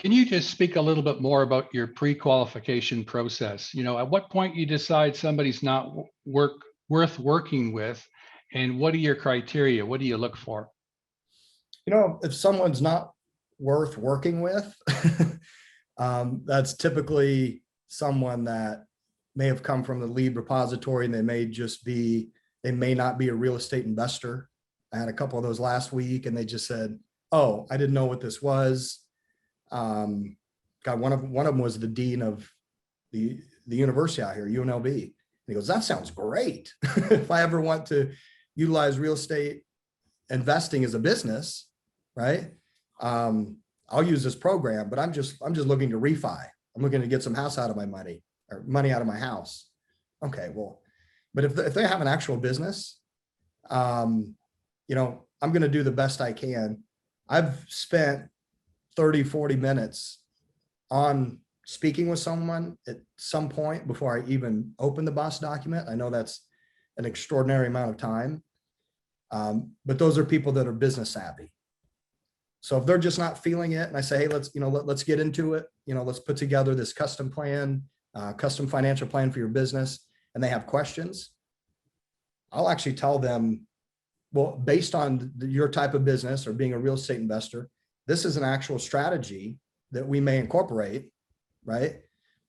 Can you just speak a little bit more about your pre-qualification process? At what point you decide somebody's not worth working with, and what are your criteria? What do you look for? If someone's not worth working with, that's typically someone that may have come from the lead repository, and they may not be a real estate investor. I had a couple of those last week, and they just said, "Oh, I didn't know what this was." One of them was the dean of the university out here, UNLV. And he goes, "That sounds great. If I ever want to utilize real estate investing as a business, right? I'll use this program, but I'm just looking to refi. I'm looking to get some house out of my money, or money out of my house." Okay, well, but if they have an actual business, I'm going to do the best I can. I've spent 30, 40 minutes on speaking with someone at some point before I even open the BOS document. I know that's an extraordinary amount of time. But those are people that are business savvy. So if they're just not feeling it, and I say, "Hey, let's get into it. Let's put together this custom plan, custom financial plan for your business," and they have questions, I'll actually tell them, "Well, based on your type of business or being a real estate investor, this is an actual strategy that we may incorporate, right?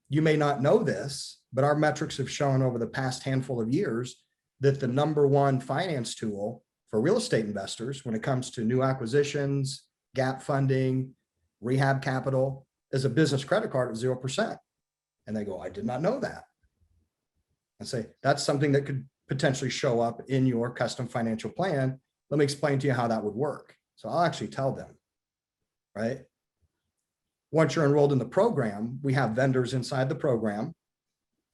You may not know this, but our metrics have shown over the past handful of years that the #1 finance tool for real estate investors when it comes to new acquisitions, gap funding, rehab capital is a business credit card at 0%. And they go, "I did not know that." I say, "That's something that could potentially show up in your custom financial plan. Let me explain to you how that would work." So I'll actually tell them, right? Once you're enrolled in the program, we have vendors inside the program,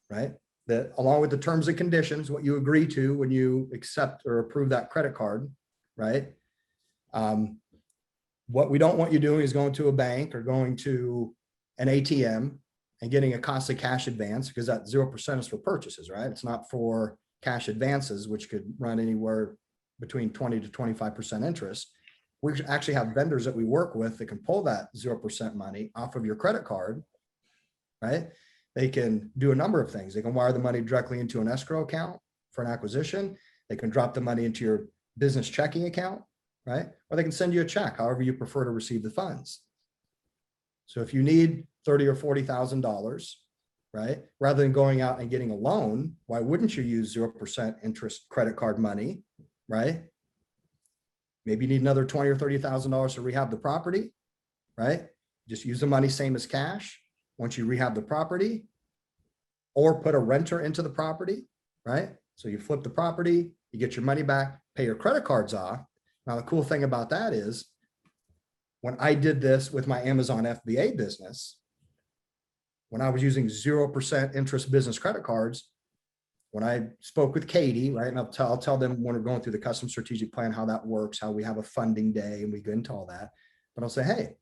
right? That along with the terms and conditions, what you agree to when you accept or approve that credit card, right? What we don't want you doing is going to a bank or going to an ATM and getting a costly cash advance, because that 0% is for purchases, right? It's not for cash advances, which could run anywhere between 20 to 25% interest. We actually have vendors that we work with that can pull that 0% money off of your credit card, right? They can do a number of things. They can wire the money directly into an escrow account for an acquisition. They can drop the money into your business checking account, right? Or they can send you a check, however you prefer to receive the funds. So if you need $30,000 or $40,000, right, rather than going out and getting a loan, why wouldn't you use 0% interest credit card money, right? Maybe you need another $20,000 or $30,000 to rehab the property, right? Just use the money same as cash once you rehab the property, or put a renter into the property, right? So you flip the property, you get your money back, pay your credit cards off. Now, the cool thing about that is when I did this with my Amazon FBA business, when I was using 0% interest business credit cards, when I spoke with Katie, right, and I'll tell them when we're going through the custom strategic plan, how that works, how we have a funding day, and we go into all that. But I'll say, "Hey,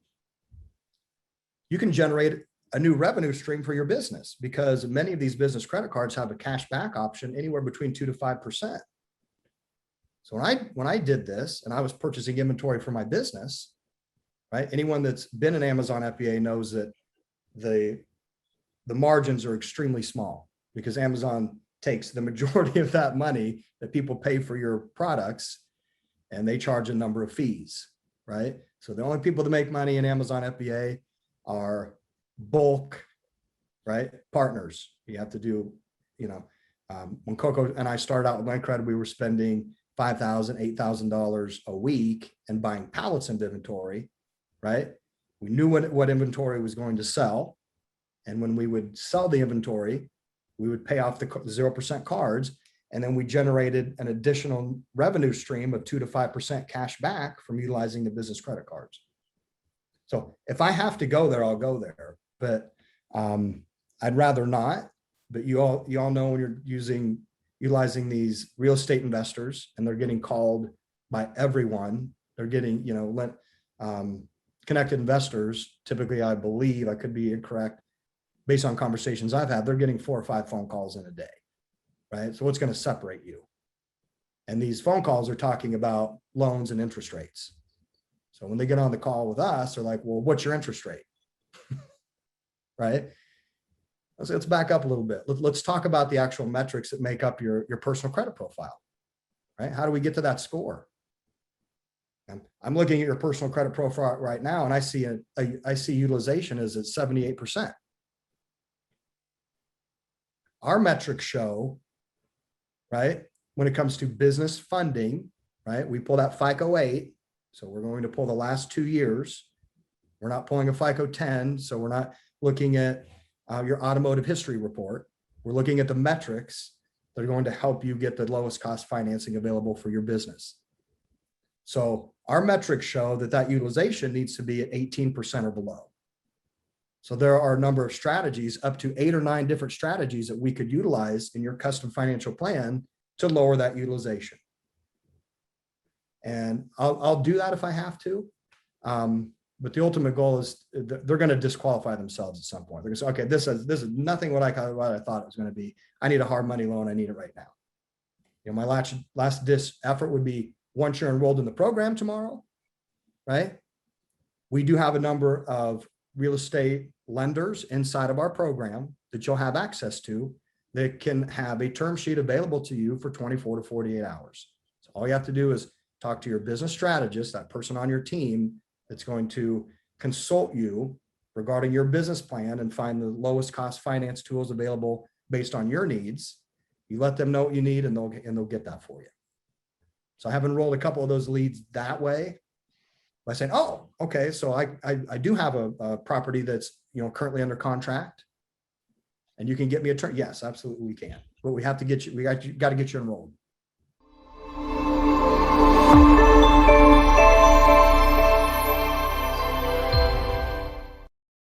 you can generate a new revenue stream for your business, because many of these business credit cards have a cash back option anywhere between 2 to 5%. So when I did this and I was purchasing inventory for my business, right? Anyone that's been in Amazon FBA knows that the margins are extremely small, because Amazon takes the majority of that money that people pay for your products, and they charge a number of fees, right? So the only people that make money in Amazon FBA are bulk, right, partners. You have to do, when Coco and I started out with LenCred, we were spending $5,000, $8,000 a week and buying pallets of inventory, right? We knew what inventory was going to sell. And when we would sell the inventory, we would pay off the 0% cards. And then we generated an additional revenue stream of 2 to 5% cash back from utilizing the business credit cards. So if I have to go there, I'll go there, but I'd rather not. But you all know when you're utilizing these real estate investors, and they're getting called by everyone, they're getting, connected investors. Typically, I believe, I could be incorrect, based on conversations I've had, they're getting 4 or 5 phone calls in a day, right? So what's going to separate you? And these phone calls are talking about loans and interest rates. So when they get on the call with us, they're like, "Well, what's your interest rate?" right? Let's back up a little bit. Let's talk about the actual metrics that make up your personal credit profile, right? How do we get to that score? I'm looking at your personal credit profile right now, and I see utilization is at 78%. Our metrics show, right, when it comes to business funding, right, we pull that FICO 8. So we're going to pull the last 2 years. We're not pulling a FICO 10. So we're not looking at your automotive history report. We're looking at the metrics that are going to help you get the lowest cost financing available for your business. So our metrics show that utilization needs to be at 18% or below. So there are a number of strategies, up to 8 or 9 different strategies that we could utilize in your custom financial plan to lower that utilization. And I'll do that if I have to. But the ultimate goal is they're going to disqualify themselves at some point. They're going to say, okay, this is nothing what I thought it was going to be. I need a hard money loan. I need it right now. You know, my last effort would be, once you're enrolled in the program tomorrow, right? We do have a number of real estate lenders inside of our program that you'll have access to that can have a term sheet available to you for 24 to 48 hours. So all you have to do is talk to your business strategist, that person on your team that's going to consult you regarding your business plan and find the lowest cost finance tools available based on your needs. You let them know what you need, and they'll get that for you. So I have enrolled a couple of those leads that way by saying, oh, okay, so I do have a property that's, you know, currently under contract, and you can get me a turn. Yes, absolutely we can. But we have to get you, got to get you enrolled.